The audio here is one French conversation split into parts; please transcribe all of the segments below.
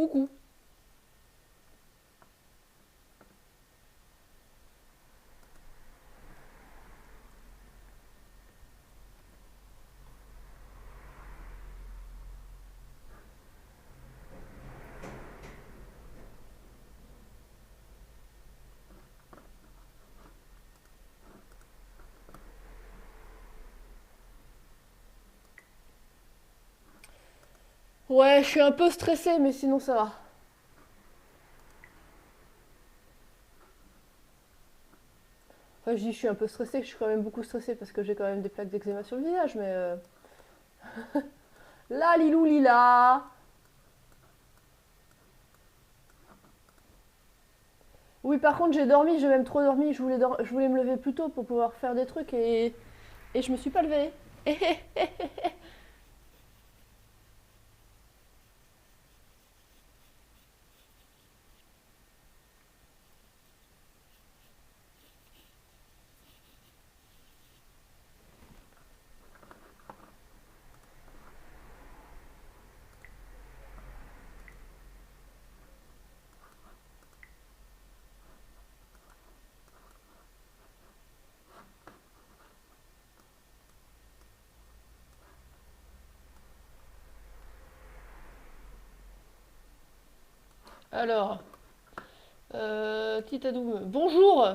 Coucou. Ouais, je suis un peu stressée, mais sinon ça va. Enfin, je dis je suis un peu stressée, je suis quand même beaucoup stressée parce que j'ai quand même des plaques d'eczéma sur le visage, mais... Là, Lilou, Lila. Oui, par contre, j'ai dormi, j'ai même trop dormi, je voulais me lever plus tôt pour pouvoir faire des trucs et je me suis pas levée. Alors, Titadoum, bonjour.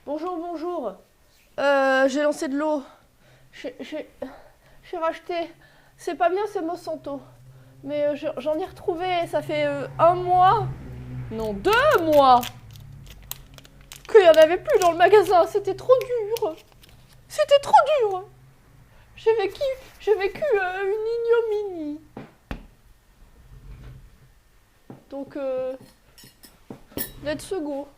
Bonjour, bonjour. J'ai lancé de l'eau. J'ai racheté. C'est pas bien, c'est Monsanto. Mais j'en ai retrouvé, ça fait un mois. Non, 2 mois. Qu'il y en avait plus dans le magasin. C'était trop dur. C'était trop dur. J'ai vécu, j'ai vécu une ignominie. Donc, let's go.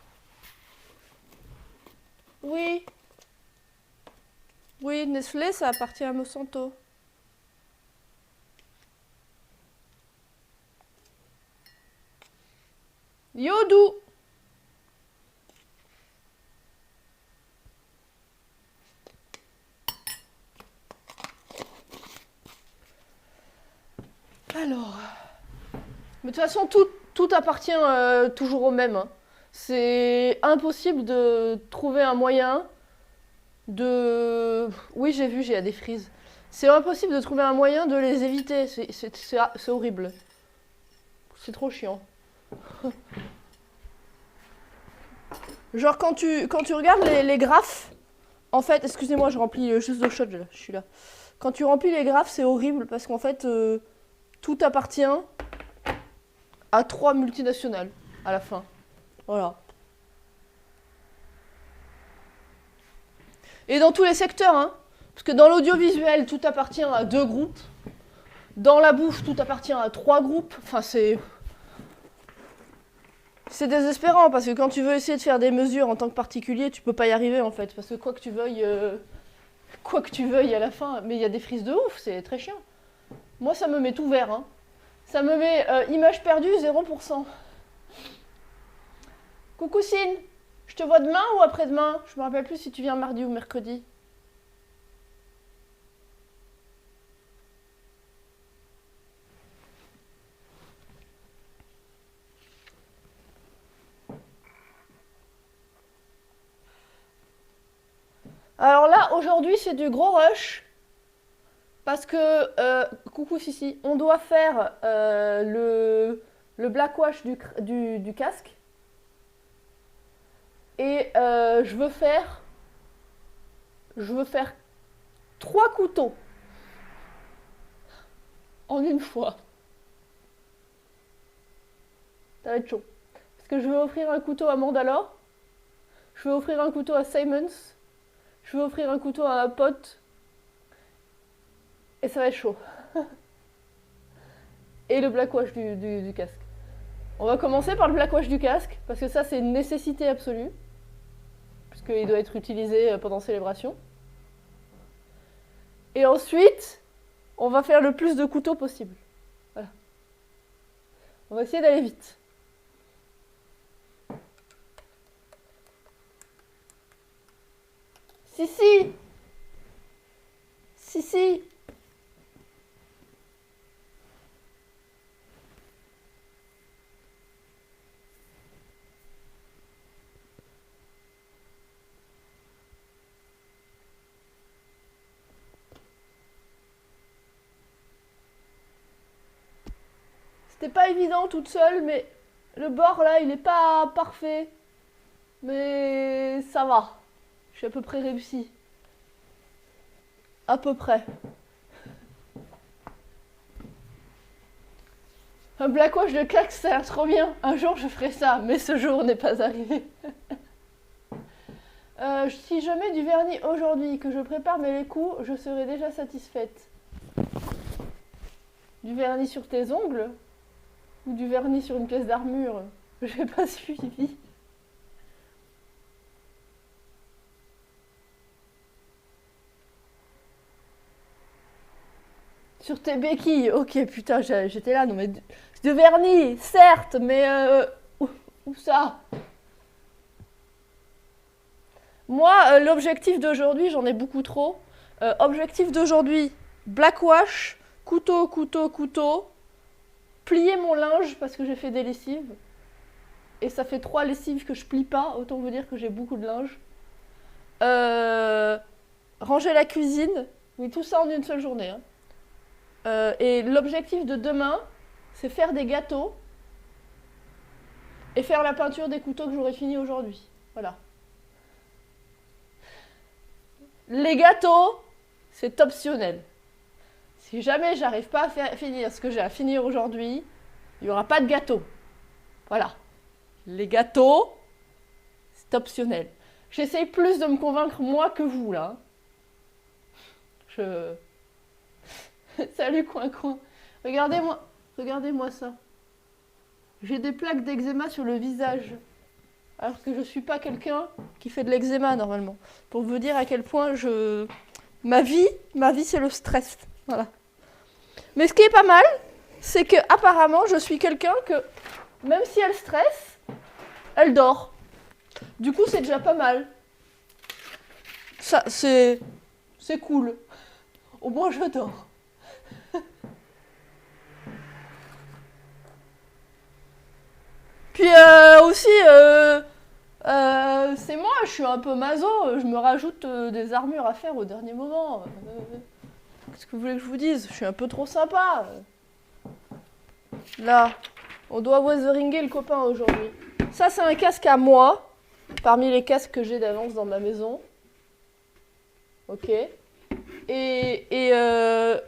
Oui, oui, Nestlé, ça appartient à Monsanto. Yodou. Alors, mais de toute façon, tout appartient toujours au même, hein. C'est impossible de trouver un moyen de... Oui, j'ai vu, j'ai des frises. C'est impossible de trouver un moyen de les éviter. C'est horrible. C'est trop chiant. Genre, quand tu regardes les graphes, en fait, excusez-moi, je remplis juste le shot, là, je suis là. Quand tu remplis les graphes, c'est horrible parce qu'en fait, tout appartient à 3 multinationales à la fin. Voilà. Et dans tous les secteurs, hein. Parce que dans l'audiovisuel, tout appartient à 2 groupes. Dans la bouffe, tout appartient à 3 groupes. Enfin, c'est désespérant parce que quand tu veux essayer de faire des mesures en tant que particulier, tu peux pas y arriver en fait. Parce que quoi que tu veuilles à la fin, mais il y a des frises de ouf, c'est très chiant. Moi, ça me met tout vert, hein. Ça me met image perdue 0%. Coucou Cine, je te vois demain ou après-demain? Je me rappelle plus si tu viens mardi ou mercredi. Alors là, aujourd'hui, c'est du gros rush. Parce que, coucou Sissi, on doit faire le blackwash du casque. Et je veux faire 3 couteaux en une fois. Ça va être chaud. Parce que je veux offrir un couteau à Mandalore. Je veux offrir un couteau à Simons. Je veux offrir un couteau à un pote. Et ça va être chaud. Et le blackwash du casque. On va commencer par le blackwash du casque. Parce que ça, c'est une nécessité absolue. Puisqu'il doit être utilisé pendant célébration. Et ensuite, on va faire le plus de couteaux possible. Voilà. On va essayer d'aller vite. Si, si. Si, si. C'était pas évident toute seule, mais le bord là, il est pas parfait. Mais ça va. Je suis à peu près réussi. À peu près. Un black wash de claque, ça a l'air trop bien. Un jour, je ferai ça, mais ce jour n'est pas arrivé. Si je mets du vernis aujourd'hui, que je prépare mes coups, je serai déjà satisfaite. Du vernis sur tes ongles? Ou du vernis sur une pièce d'armure? J'ai pas suivi. Sur tes béquilles? Ok, putain, j'étais là, non mais... De vernis, certes, mais... où ça? Moi, l'objectif d'aujourd'hui, j'en ai beaucoup trop. Objectif d'aujourd'hui, black wash, couteau, couteau, couteau. Plier mon linge parce que j'ai fait des lessives. Et ça fait 3 lessives que je plie pas, autant vous dire que j'ai beaucoup de linge. Ranger la cuisine. Oui, tout ça en une seule journée. Hein. Et l'objectif de demain, c'est faire des gâteaux. Et faire la peinture des couteaux que j'aurais fini aujourd'hui. Voilà. Les gâteaux, c'est optionnel. Si jamais j'arrive pas à finir ce que j'ai à finir aujourd'hui, il n'y aura pas de gâteau. Voilà. Les gâteaux, c'est optionnel. J'essaye plus de me convaincre moi que vous, là. Salut, coin-coin. Regardez-moi ça. J'ai des plaques d'eczéma sur le visage. Alors que je ne suis pas quelqu'un qui fait de l'eczéma, normalement. Pour vous dire à quel point ma vie, c'est le stress. Voilà. Mais ce qui est pas mal, c'est que apparemment, je suis quelqu'un que, même si elle stresse, elle dort. Du coup, c'est déjà pas mal. Ça, c'est cool. Au moins, je dors. Puis aussi, c'est moi, je suis un peu maso. Je me rajoute des armures à faire au dernier moment. Qu'est-ce que vous voulez que je vous dise? Je suis un peu trop sympa. Là, on doit weatheringuer le copain aujourd'hui. Ça, c'est un casque à moi, parmi les casques que j'ai d'avance dans ma maison. Ok. Et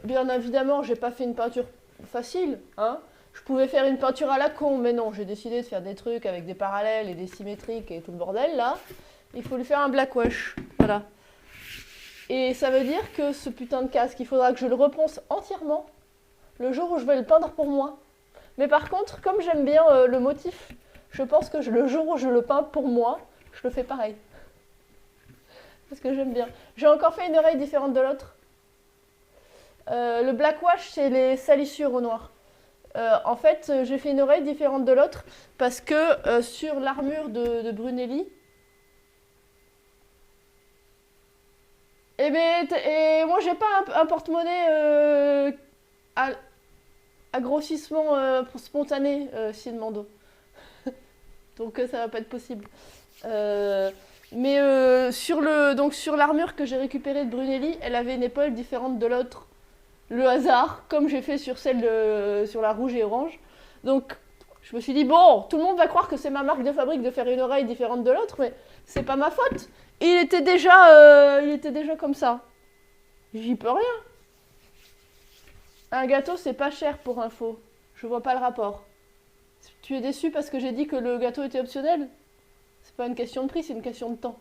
bien évidemment, j'ai pas fait une peinture facile. Hein. Je pouvais faire une peinture à la con, mais non, j'ai décidé de faire des trucs avec des parallèles et des symétriques et tout le bordel, là. Il faut lui faire un black wash. Voilà. Et ça veut dire que ce putain de casque, il faudra que je le reponce entièrement le jour où je vais le peindre pour moi. Mais par contre, comme j'aime bien le motif, je pense que le jour où je le peins pour moi, je le fais pareil. Parce que j'aime bien. J'ai encore fait une oreille différente de l'autre. Le black wash, c'est les salissures au noir. En fait, j'ai fait une oreille différente de l'autre parce que sur l'armure de Brunelli, et moi, j'ai pas un porte-monnaie à grossissement spontané, Mando. Donc ça va pas être possible. Mais sur l'armure que j'ai récupérée de Brunelli, elle avait une épaule différente de l'autre. Le hasard, comme j'ai fait sur celle sur la rouge et orange. Donc je me suis dit, bon, tout le monde va croire que c'est ma marque de fabrique de faire une oreille différente de l'autre, mais c'est pas ma faute. Il était déjà comme ça. J'y peux rien. Un gâteau, c'est pas cher pour info. Je vois pas le rapport. Tu es déçu parce que j'ai dit que le gâteau était optionnel? C'est pas une question de prix, c'est une question de temps.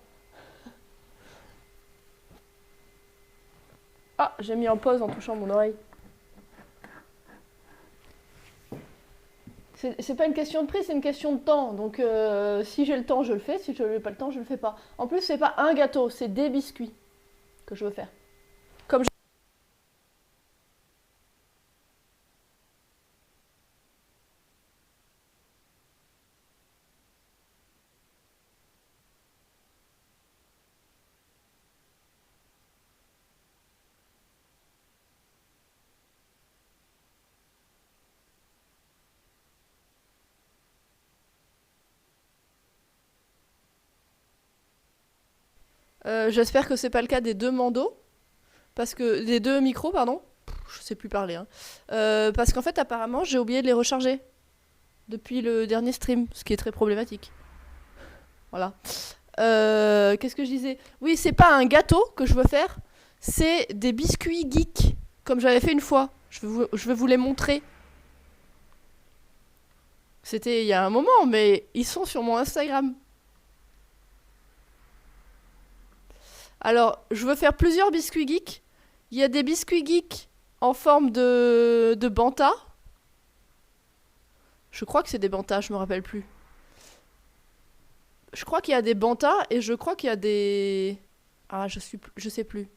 Ah, j'ai mis en pause en touchant mon oreille. C'est pas une question de prix, c'est une question de temps. Donc si j'ai le temps, je le fais. Si je n'ai pas le temps, je le fais pas. En plus, c'est pas un gâteau, c'est des biscuits que je veux faire. Comme j'espère que c'est pas le cas des deux mandos, parce que des deux micros, pardon. je sais plus parler. Hein. Parce qu'en fait, apparemment, j'ai oublié de les recharger depuis le dernier stream, ce qui est très problématique. Voilà. Qu'est-ce que je disais? Oui, c'est pas un gâteau que je veux faire, c'est des biscuits geeks, comme j'avais fait une fois. Je vais vous les montrer. C'était il y a un moment, mais ils sont sur mon Instagram. Alors, je veux faire plusieurs biscuits geeks. Il y a des biscuits geeks en forme de banta. Je crois que c'est des bantas, je me rappelle plus. Je crois qu'il y a des bantas et je crois qu'il y a des... Ah, je sais plus.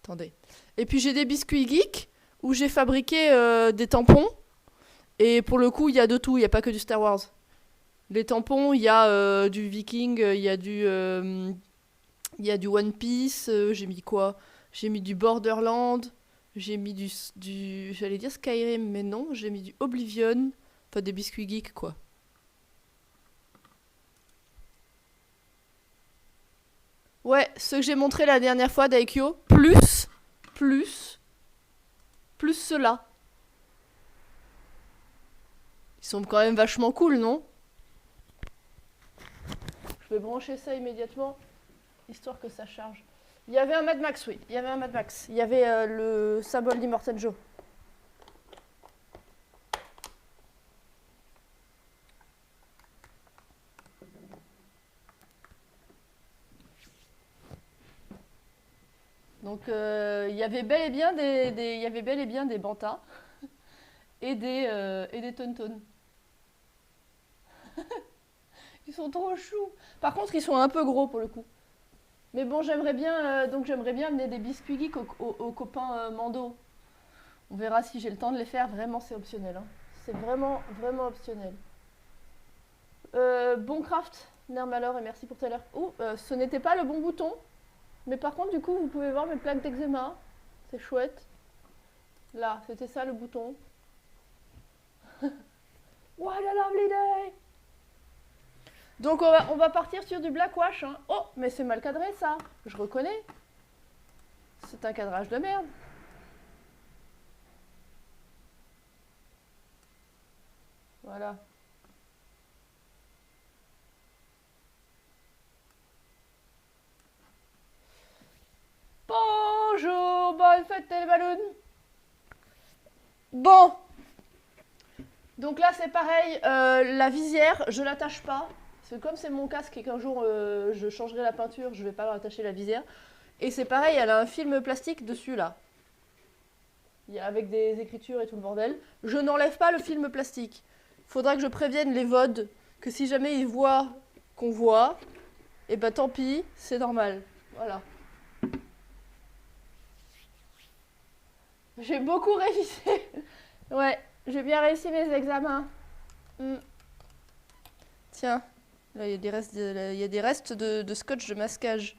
Attendez. Et puis j'ai des biscuits geeks où j'ai fabriqué des tampons. Et pour le coup, il y a de tout, il n'y a pas que du Star Wars. Les tampons, il y a du Viking, il y a du One Piece, j'ai mis quoi? J'ai mis du Borderland, j'ai mis j'allais dire Skyrim, mais non, j'ai mis du Oblivion, enfin des biscuits geeks quoi. Ouais, ceux que j'ai montré la dernière fois d'Aikyo, plus ceux-là. Ils sont quand même vachement cool, non? Je vais brancher ça immédiatement, histoire que ça charge. Il y avait un Mad Max, oui. Il y avait un Mad Max. Il y avait le symbole d'Immortal Joe. Donc il y avait bel et bien il y avait bel et bien des bantas et des tontons. Ils sont trop choux. Par contre, ils sont un peu gros pour le coup. Mais bon, j'aimerais bien amener des biscuits geeks aux copains Mando. On verra si j'ai le temps de les faire. Vraiment, c'est optionnel. Hein. C'est vraiment, vraiment optionnel. Boncraft, Nermalor, et merci pour tout à l'heure. Oh, ce n'était pas le bon bouton. Mais par contre, du coup, vous pouvez voir mes plaques d'eczéma. C'est chouette. Là, c'était ça le bouton. What a lovely day! Donc on va partir sur du blackwash. Hein. Oh, mais c'est mal cadré ça. Je reconnais. C'est un cadrage de merde. Voilà. Bonjour, bonne fête les ballons. Bon. Donc là c'est pareil, la visière, je l'attache pas. Parce que comme c'est mon casque et qu'un jour je changerai la peinture, je vais pas attacher la visière. Et c'est pareil, elle a un film plastique dessus là. Avec des écritures et tout le bordel. Je n'enlève pas le film plastique. Faudra que je prévienne les VOD que si jamais ils voient qu'on voit, et bah tant pis, c'est normal. Voilà. J'ai beaucoup révisé. Ouais, j'ai bien réussi mes examens. Tiens, là il y a des restes de scotch de masquage.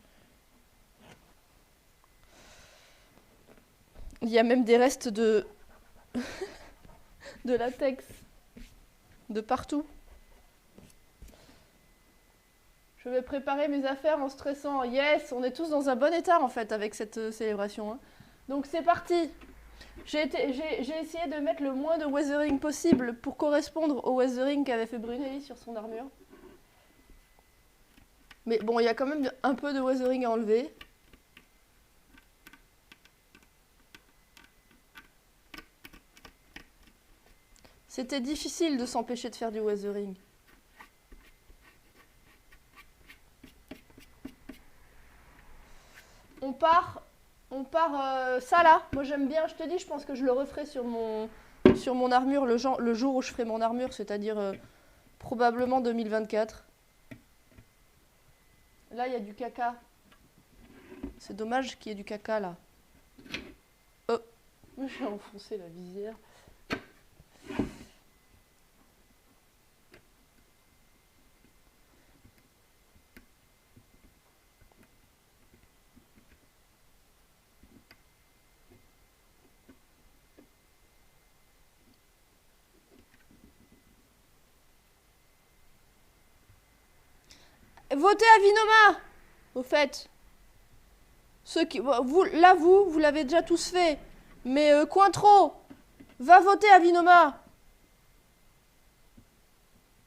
Il y a même des restes de latex de partout. Je vais préparer mes affaires en stressant. Yes, on est tous dans un bon état en fait avec cette célébration. Hein. Donc c'est parti. J'ai essayé de mettre le moins de weathering possible pour correspondre au weathering qu'avait fait Brunelli sur son armure. Mais bon, il y a quand même un peu de weathering à enlever. C'était difficile de s'empêcher de faire du weathering. On part ça là. Moi j'aime bien, je te dis, je pense que je le referai sur mon armure le jour où je ferai mon armure, c'est-à-dire probablement 2024. Là il y a du caca. C'est dommage qu'il y ait du caca là. Oh, j'ai enfoncé la visière. Votez à Vinoma, au fait. Ceux qui, vous l'avez déjà tous fait. Mais Cointreau, va voter Avinoma.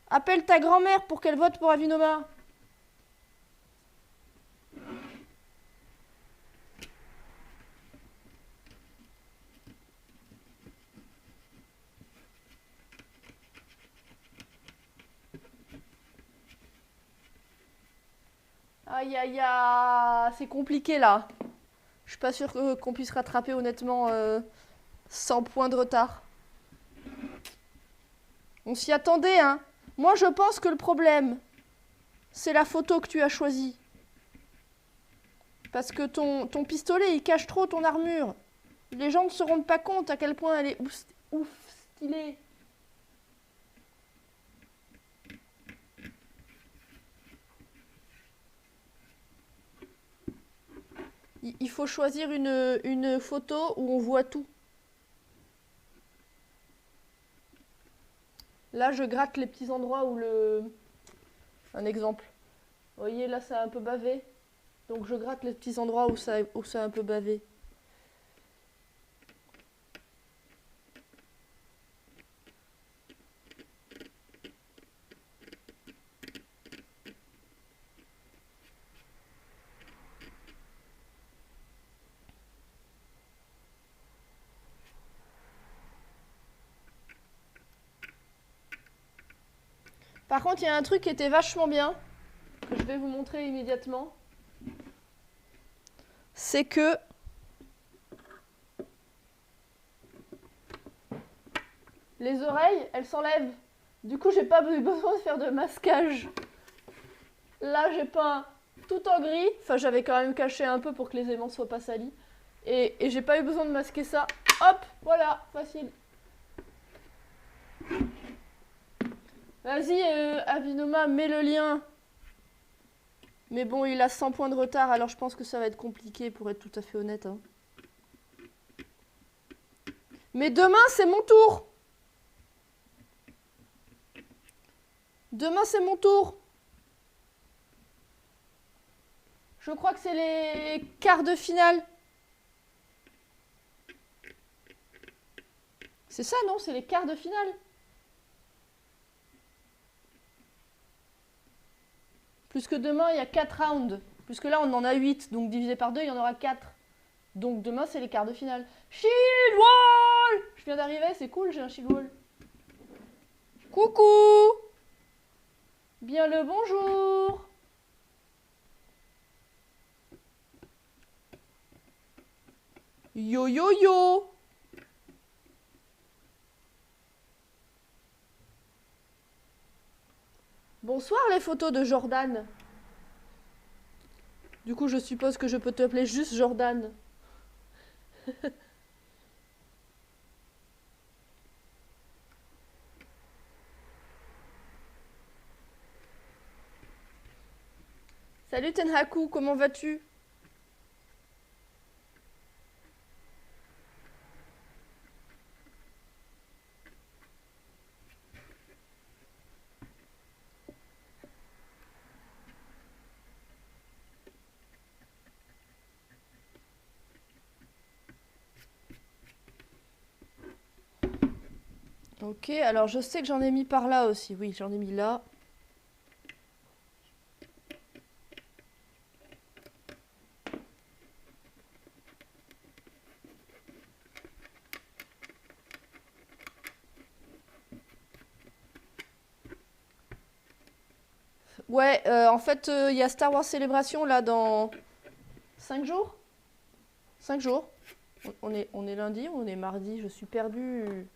Appelle ta grand-mère pour qu'elle vote pour Avinoma. Aïe aïe aïe, c'est compliqué là. Je suis pas sûre qu'on puisse rattraper honnêtement 100 points de retard. On s'y attendait, hein. Moi je pense que le problème, c'est la photo que tu as choisie. Parce que ton pistolet, il cache trop ton armure. Les gens ne se rendent pas compte à quel point elle est ouf stylée. Il faut choisir une photo où on voit tout. Là, je gratte les petits endroits où le... Un exemple. Vous voyez, là, ça a un peu bavé. Donc, je gratte les petits endroits où ça a un peu bavé. Par contre, il y a un truc qui était vachement bien, que je vais vous montrer immédiatement. C'est que les oreilles, elles s'enlèvent. Du coup, j'ai pas eu besoin de faire de masquage. Là, j'ai peint tout en gris. Enfin, j'avais quand même caché un peu pour que les aimants soient pas salis. Et j'ai pas eu besoin de masquer ça. Hop, voilà, facile. Vas-y, Avinoma, mets le lien. Mais bon, il a 100 points de retard, alors je pense que ça va être compliqué pour être tout à fait honnête. Hein. Mais demain, c'est mon tour. Demain, c'est mon tour. Je crois que c'est les quarts de finale. C'est ça, non? C'est les quarts de finale. Plus que demain, il y a 4 rounds. Plus que là, on en a 8. Donc divisé par 2, il y en aura 4. Donc demain, c'est les quarts de finale. Shield Wall! Je viens d'arriver, c'est cool, j'ai un Shield Wall. Coucou! Bien le bonjour! Yo yo yo! Bonsoir les photos de Jordan. Du coup, je suppose que je peux t'appeler juste Jordan. Salut Tenhaku, comment vas-tu? Ok, alors je sais que j'en ai mis par là aussi. Oui, j'en ai mis là. Ouais, en fait, il y a Star Wars Célébration là dans 5 jours. 5 jours. On est lundi ou on est mardi? Je suis perdue.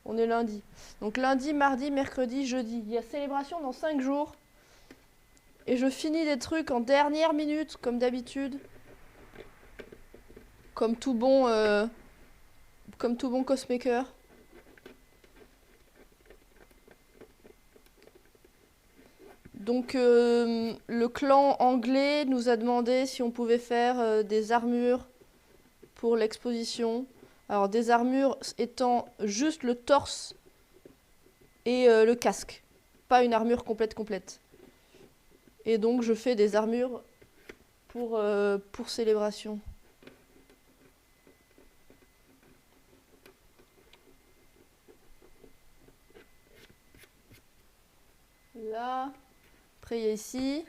On est lundi. Donc lundi, mardi, mercredi, jeudi. Il y a Célébration dans 5 jours. Et je finis des trucs en dernière minute, comme d'habitude. Comme tout bon cosmaker. Donc le clan anglais nous a demandé si on pouvait faire des armures pour l'exposition. Alors des armures étant juste le torse et le casque. Pas une armure complète. Et donc je fais des armures pour célébration. Là, après il y a ici.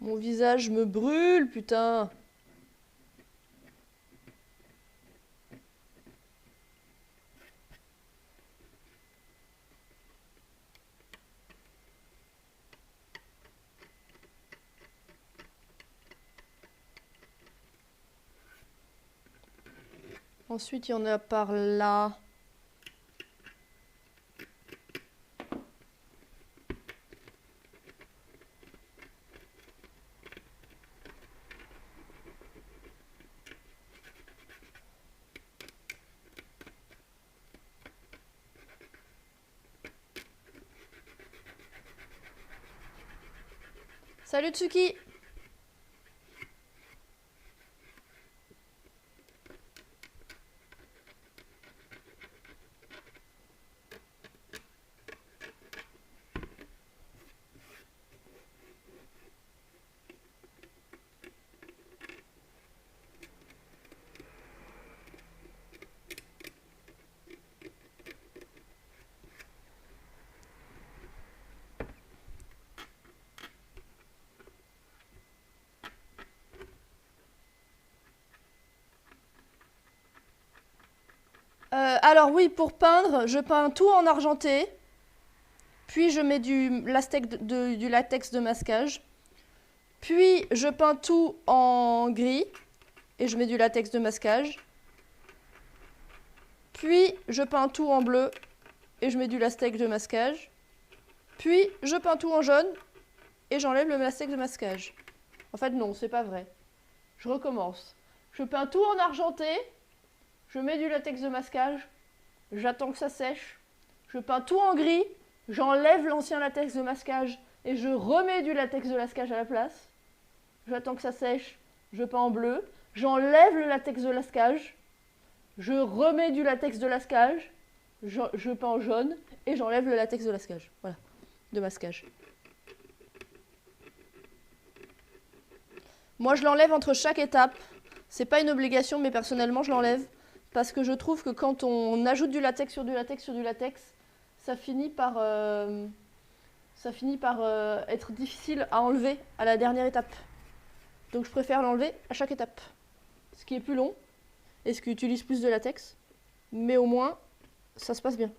Mon visage me brûle, putain. Ensuite, il y en a par là. Salut Tsuki! Alors oui, pour peindre, je peins tout en argenté, puis je mets du latex de masquage, puis je peins tout en gris, et je mets du latex de masquage, puis je peins tout en bleu, et je mets du latex de masquage, puis je peins tout en jaune, et j'enlève le latex de masquage. En fait non, c'est pas vrai. Je recommence. Je peins tout en argenté, je mets du latex de masquage, j'attends que ça sèche, je peins tout en gris, j'enlève l'ancien latex de masquage et je remets du latex de masquage à la place. J'attends que ça sèche, je peins en bleu, j'enlève le latex de masquage, je remets du latex de masquage, je peins en jaune et j'enlève le latex de masquage. Voilà, de masquage. Moi je l'enlève entre chaque étape, c'est pas une obligation mais personnellement je l'enlève. Parce que je trouve que quand on ajoute du latex sur du latex sur du latex, ça finit par être difficile à enlever à la dernière étape. Donc je préfère l'enlever à chaque étape. Ce qui est plus long et ce qui utilise plus de latex. Mais au moins, ça se passe bien.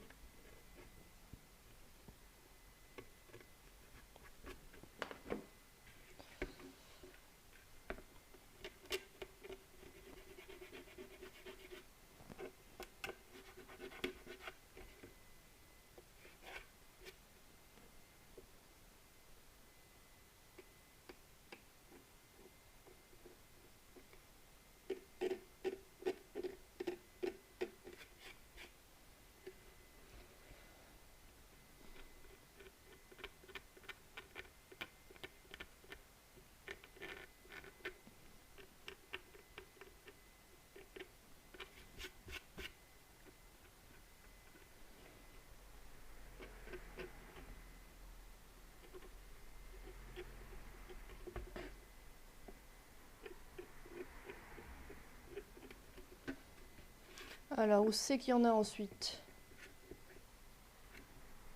Alors, où c'est qu'il y en a ensuite?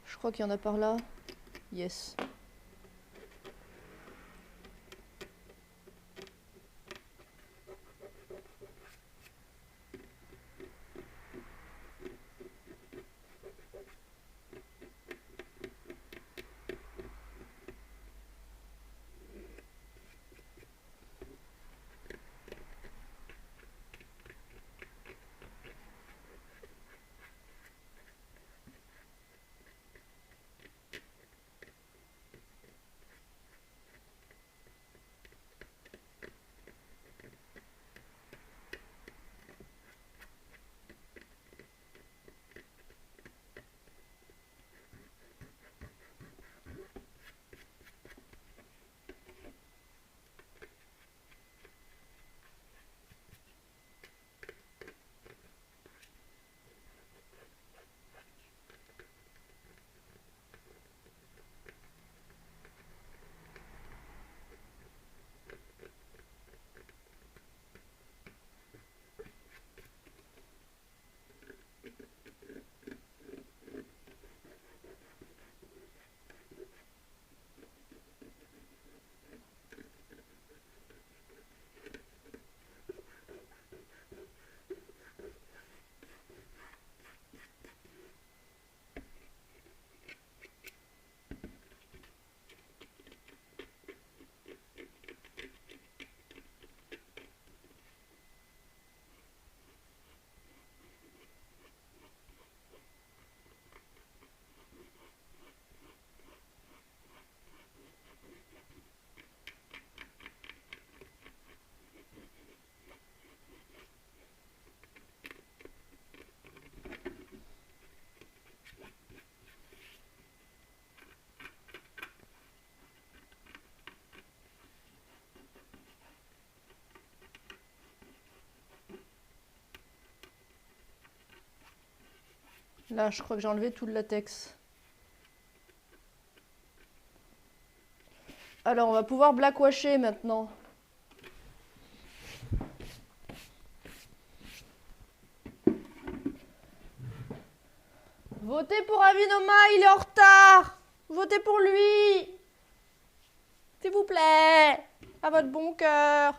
Je crois qu'il y en a par là. Yes. Là, je crois que j'ai enlevé tout le latex. Alors, on va pouvoir blackwasher maintenant. Votez pour Avinoma, il est en retard. Votez pour lui. S'il vous plaît. À votre bon cœur.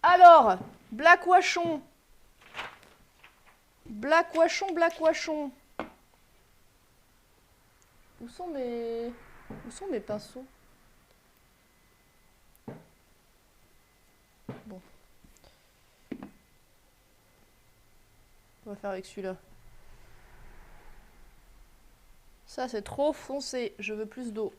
Alors, blackwashons. Blackwashons. Où sont mes pinceaux? Bon. On va faire avec celui-là. Ça, c'est trop foncé. Je veux plus d'eau.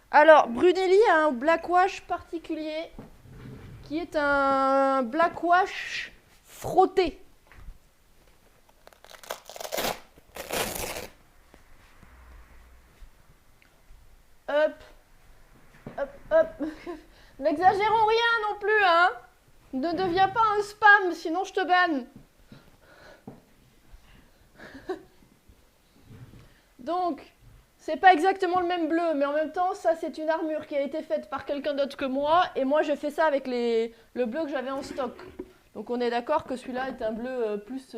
Alors, Brunelli a un blackwash particulier qui est un blackwash frotté. Hop. N'exagérons rien non plus, hein. Ne deviens pas un spam, sinon je te banne. Donc, c'est pas exactement le même bleu, mais en même temps, ça c'est une armure qui a été faite par quelqu'un d'autre que moi, et moi j'ai fait ça avec le bleu que j'avais en stock. Donc on est d'accord que celui-là est un bleu plus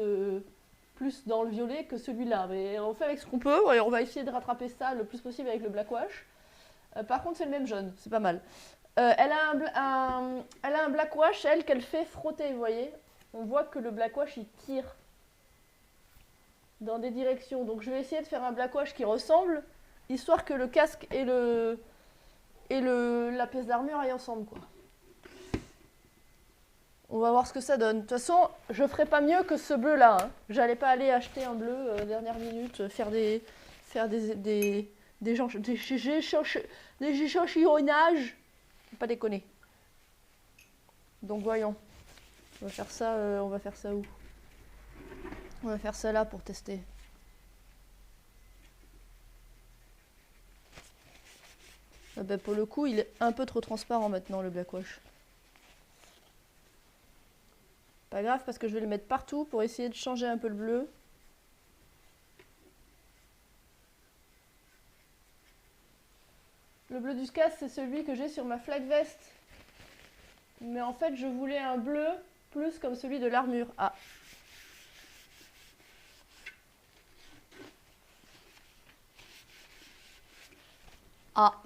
dans le violet que celui-là. Mais on fait avec ce qu'on peut, et on va essayer de rattraper ça le plus possible avec le blackwash. Par contre, c'est le même jaune, c'est pas mal. Elle a un blackwash, elle, qu'elle fait frotter, vous voyez. On voit que le blackwash, il tire dans des directions. Donc je vais essayer de faire un blackwash qui ressemble, histoire que le casque et la pièce d'armure aillent ensemble, quoi. On va voir ce que ça donne. De toute façon, je ferai pas mieux que ce bleu-là. Hein. J'allais pas aller acheter un bleu dernière minute, faire des échantillonnages. Pas déconner. Donc voyons. On va faire ça où? On va faire ça là pour tester. Ah ben pour le coup, il est un peu trop transparent maintenant, le blackwash. Pas grave, parce que je vais le mettre partout pour essayer de changer un peu le bleu. Le bleu du casque, c'est celui que j'ai sur ma flag vest. Mais en fait, je voulais un bleu plus comme celui de l'armure. Ah. Ah.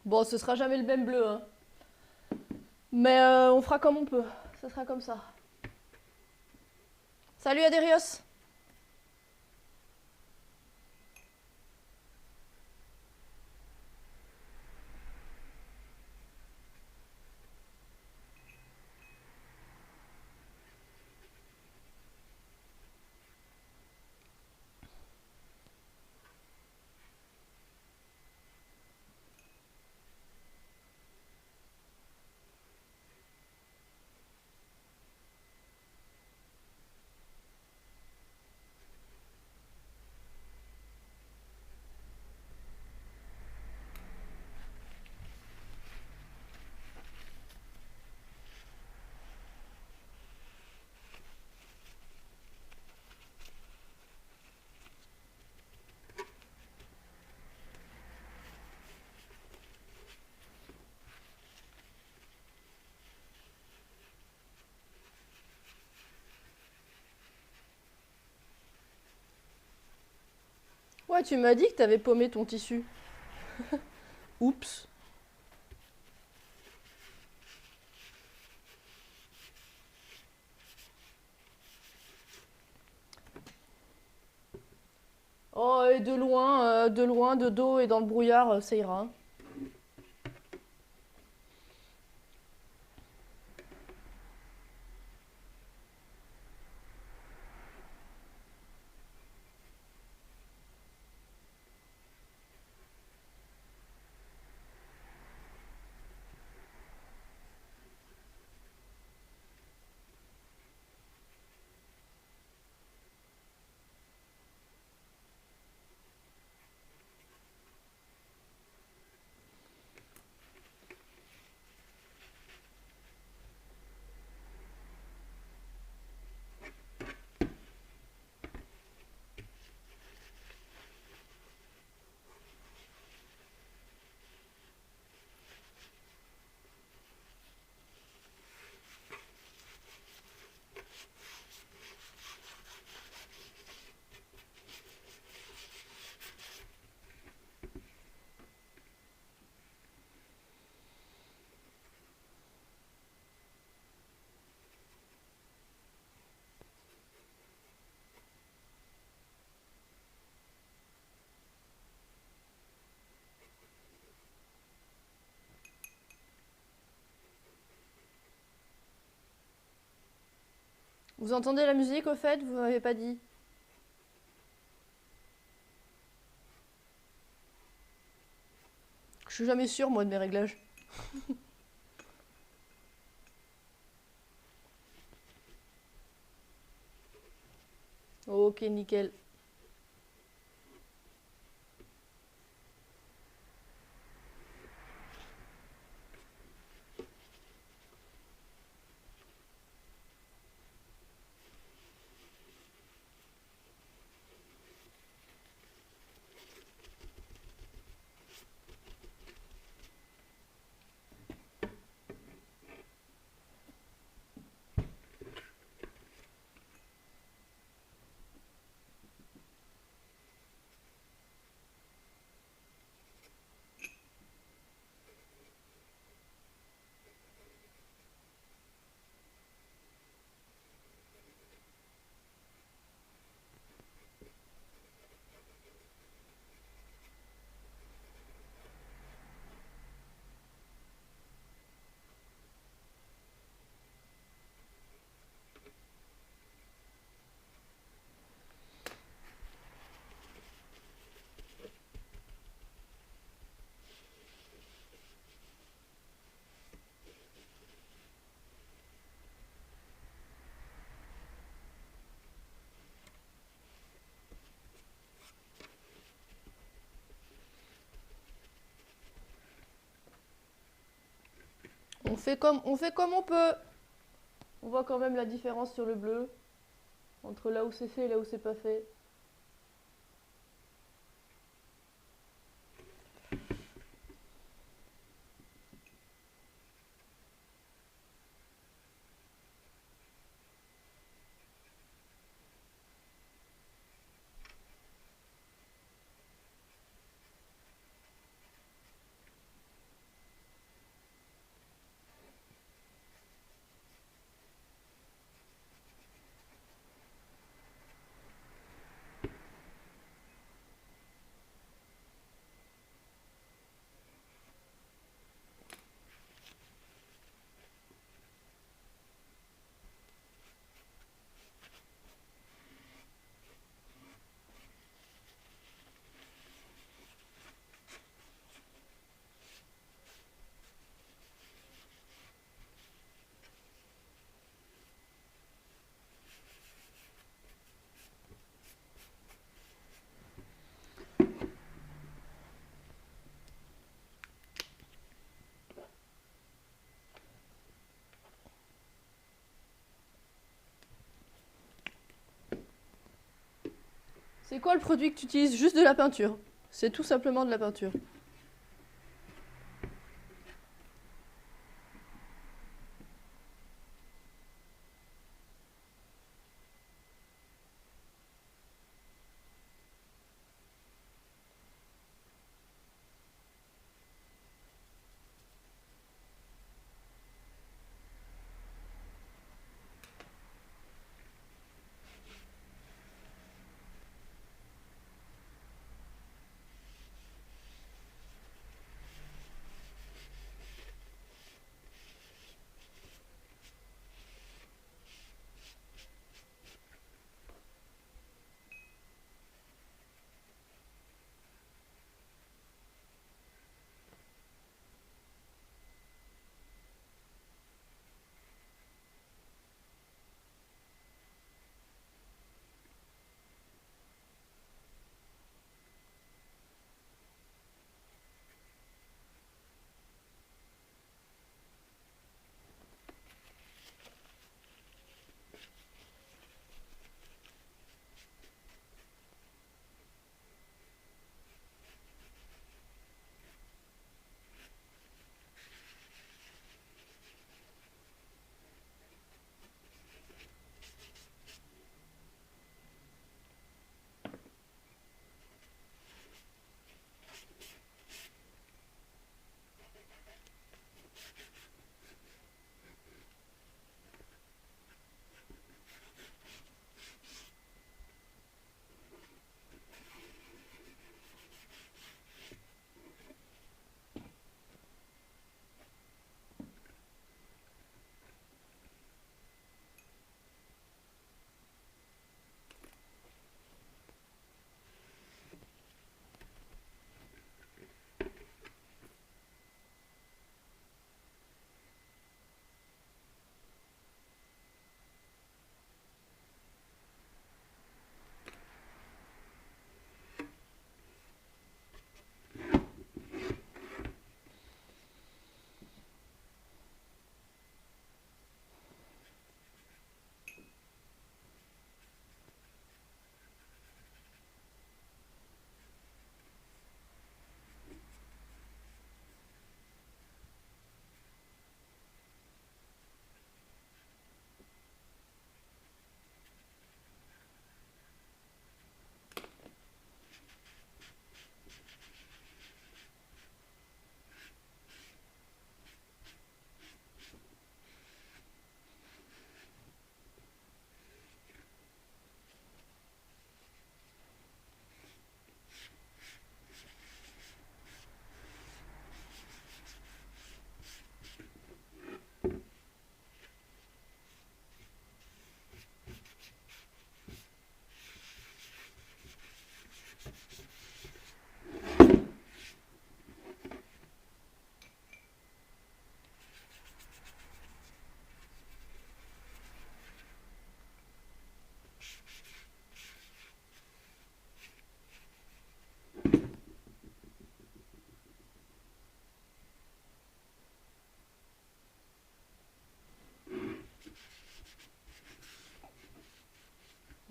Bon, ce sera jamais le même bleu, hein. Mais on fera comme on peut. Ça sera comme ça. Salut Adérios. Ouais, tu m'as dit que t'avais paumé ton tissu. Oups. mais de loin, de dos et dans le brouillard, ça ira, hein. Vous entendez la musique au fait? Vous m'avez pas dit. Je suis jamais sûre, moi, de mes réglages. Ok, nickel. On fait comme on peut. On voit quand même la différence sur le bleu, entre là où c'est fait et là où c'est pas fait. C'est quoi le produit que tu utilises? Juste de la peinture. C'est tout simplement de la peinture.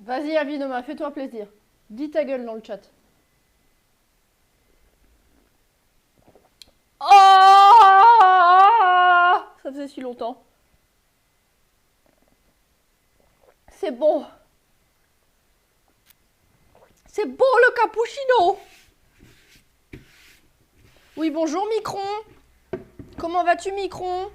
Vas-y, Avinoma, fais-toi plaisir. Dis ta gueule dans le chat. Oh, ça faisait si longtemps. C'est bon. C'est bon le cappuccino. Oui, bonjour Micron. Comment vas-tu Micron?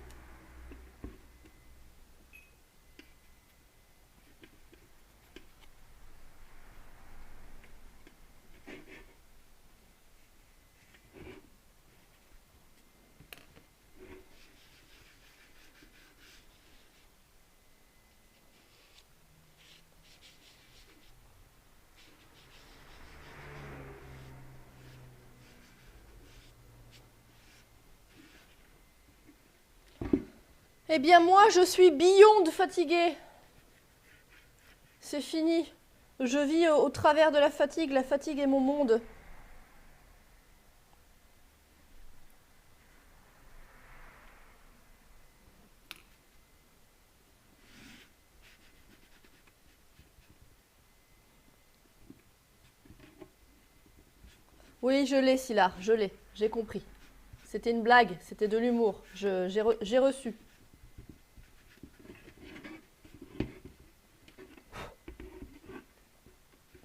Eh bien moi, je suis beyond fatiguée. C'est fini. Je vis au travers de la fatigue. La fatigue est mon monde. Oui, je l'ai, Sylar, je l'ai. J'ai compris. C'était une blague, c'était de l'humour. J'ai reçu.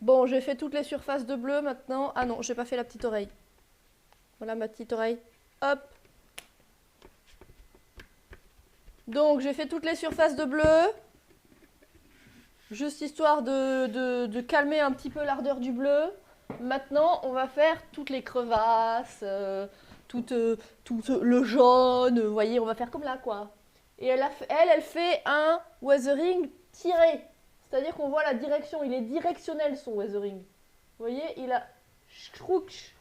Bon, j'ai fait toutes les surfaces de bleu maintenant. Ah non, j'ai pas fait la petite oreille. Voilà ma petite oreille. Hop. Donc, j'ai fait toutes les surfaces de bleu. Juste histoire de calmer un petit peu l'ardeur du bleu. Maintenant, on va faire toutes les crevasses, tout le jaune. Vous voyez, on va faire comme là, quoi. Et elle fait un weathering tiré. C'est-à-dire qu'on voit la direction. Il est directionnel, son weathering. Vous voyez, il a... Scrouch.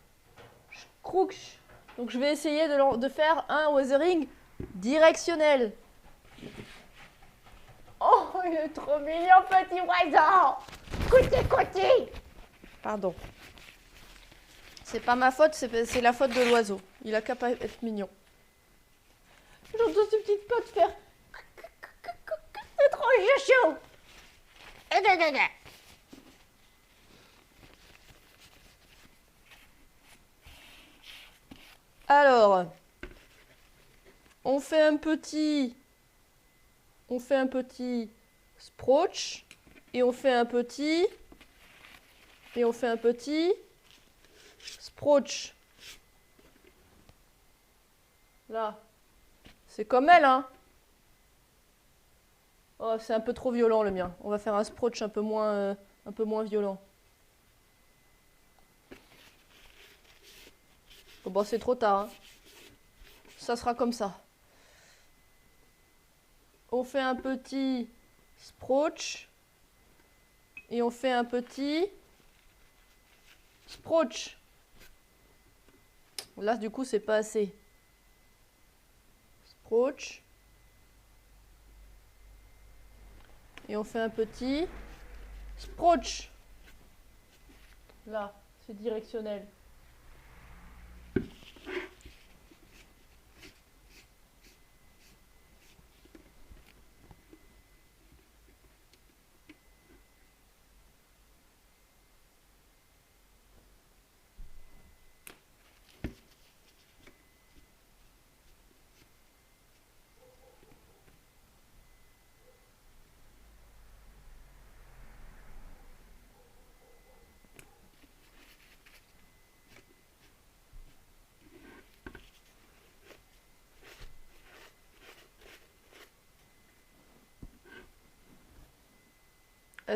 Donc, je vais essayer de faire un weathering directionnel. Oh, il est trop mignon, petit oiseau. Couti. Pardon. C'est pas ma faute, c'est la faute de l'oiseau. Il a qu'à pas être mignon. J'entends ces petites pattes faire... C'est trop chaud. Alors, on fait un petit sproach et on fait un petit sproach. Là, c'est comme elle, hein. Oh, c'est un peu trop violent le mien. On va faire un sproach un peu moins violent. Oh, bon, c'est trop tard, hein. Ça sera comme ça. On fait un petit sproach et on fait un petit sproach. Là, du coup, c'est pas assez. Sproach. Et on fait un petit sproach. Là, c'est directionnel.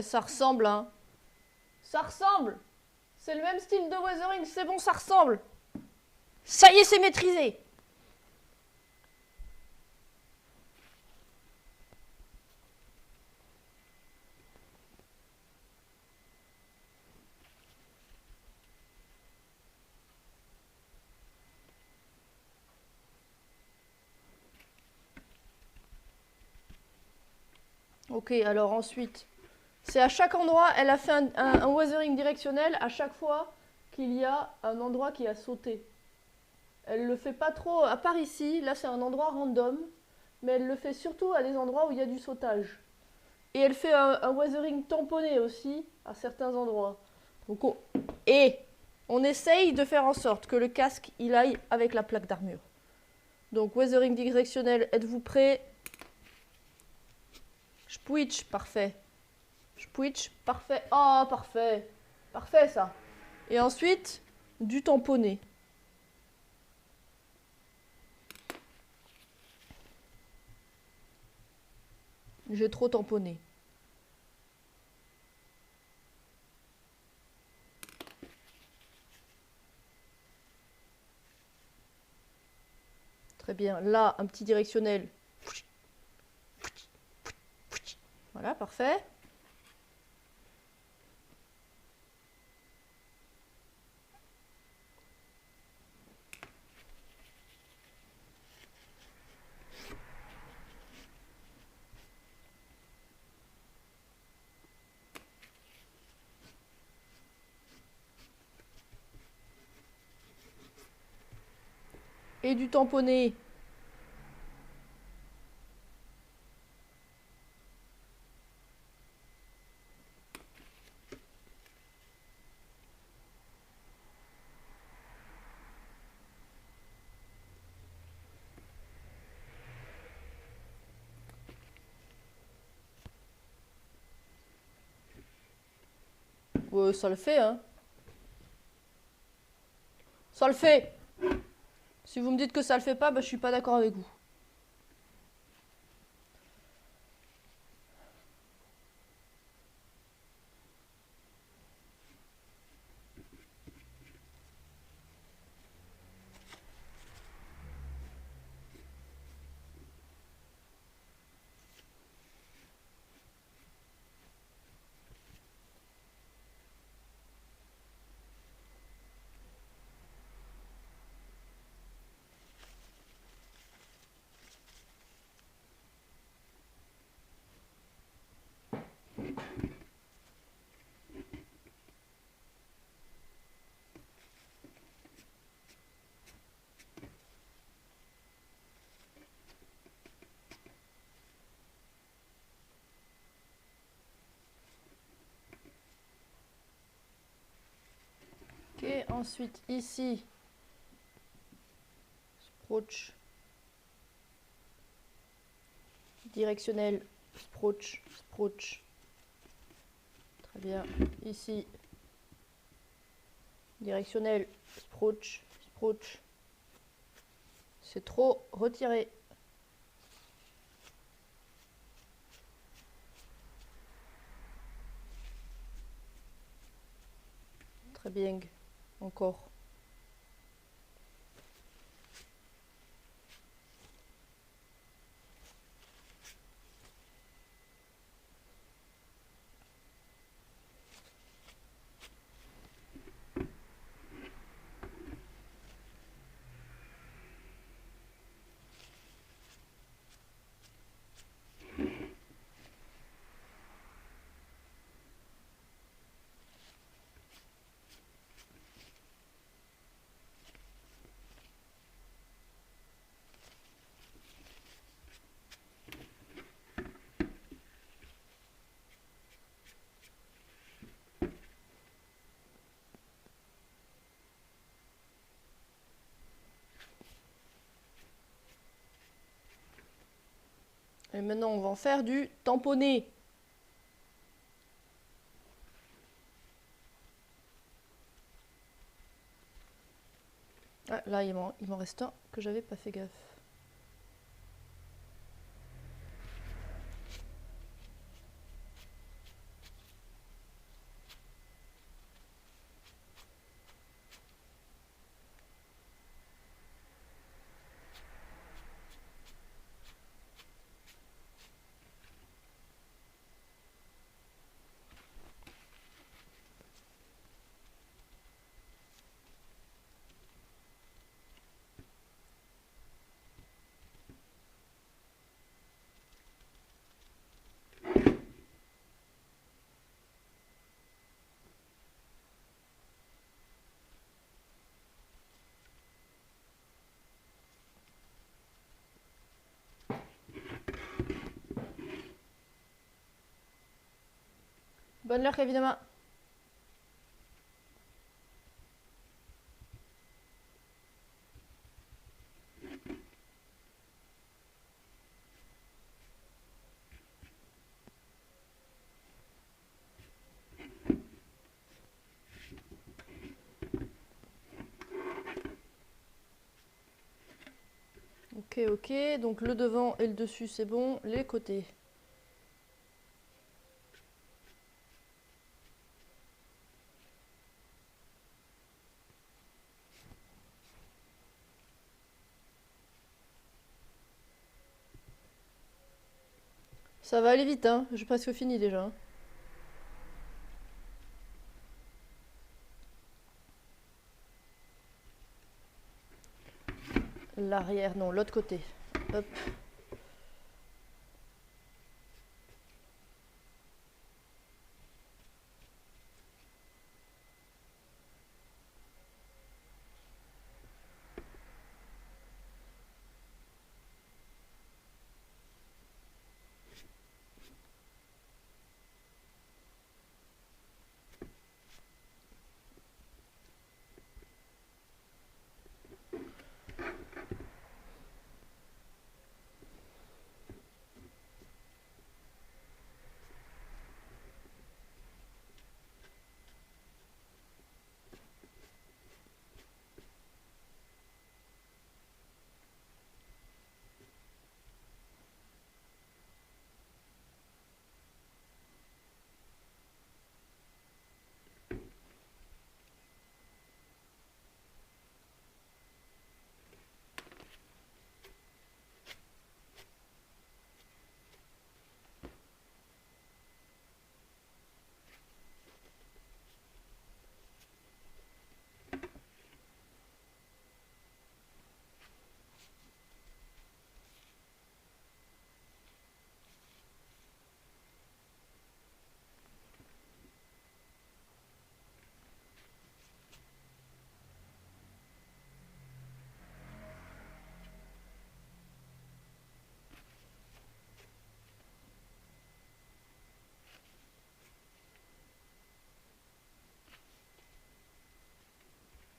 Ça ressemble, hein. Ça ressemble. C'est le même style de weathering, c'est bon, ça ressemble. Ça y est, c'est maîtrisé. Ok, alors ensuite, c'est à chaque endroit, elle a fait un weathering directionnel à chaque fois qu'il y a un endroit qui a sauté. Elle le fait pas trop, à part ici, là c'est un endroit random, mais elle le fait surtout à des endroits où il y a du sautage. Et elle fait un weathering tamponné aussi à certains endroits. Donc et on essaye de faire en sorte que le casque il aille avec la plaque d'armure. Donc weathering directionnel, êtes-vous prêts? Spwitch, parfait. Spwitch, parfait. Ah, parfait. Parfait ça. Et ensuite, du tamponné. J'ai trop tamponné. Très bien. Là, un petit directionnel. Voilà, parfait. Et du tamponné. Ça le fait, hein. Ça le fait. Si vous me dites que ça le fait pas, bah, je suis pas d'accord avec vous. Ok, ensuite ici, approach directionnel, approach. Très bien. Ici, directionnel, approach. C'est trop retiré. Très bien. Encore. Et maintenant, on va en faire du tamponné. Ah, là, il m'en reste un que j'avais pas fait gaffe. Bonne luck évidemment. Ok, ok, donc le devant et le dessus c'est bon, les côtés. Ça va aller vite, hein, j'ai presque fini déjà. L'arrière, non, l'autre côté. Hop.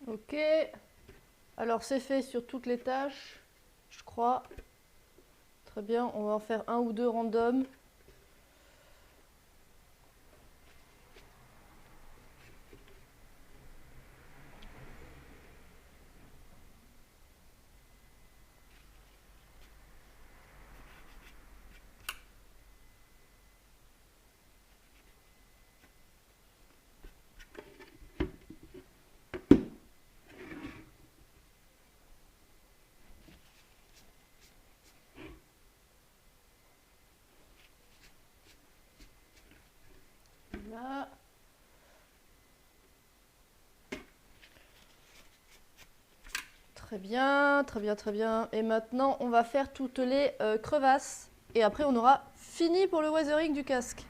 Ok. Alors c'est fait sur toutes les tâches, je crois. Très bien, on va en faire un ou deux random. Là. Très bien, très bien, très bien. Et maintenant, on va faire toutes les crevasses. Et après, on aura fini pour le weathering du casque.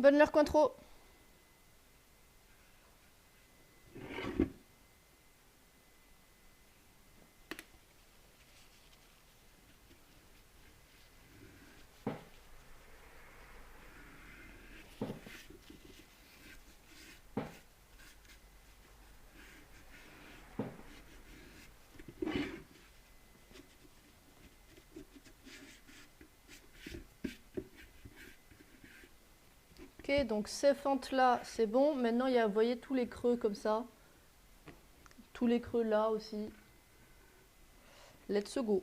Bonne leur coin trop. Ok, donc ces fentes-là, c'est bon. Maintenant, il y a, vous voyez, tous les creux comme ça. Tous les creux là aussi. Let's go.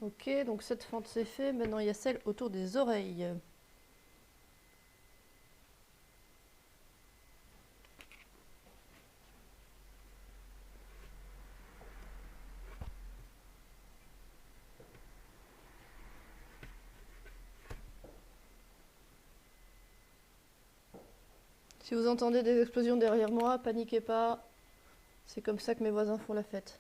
Ok, donc cette fente c'est fait. Maintenant, il y a celle autour des oreilles. Si vous entendez des explosions derrière moi, paniquez pas. C'est comme ça que mes voisins font la fête.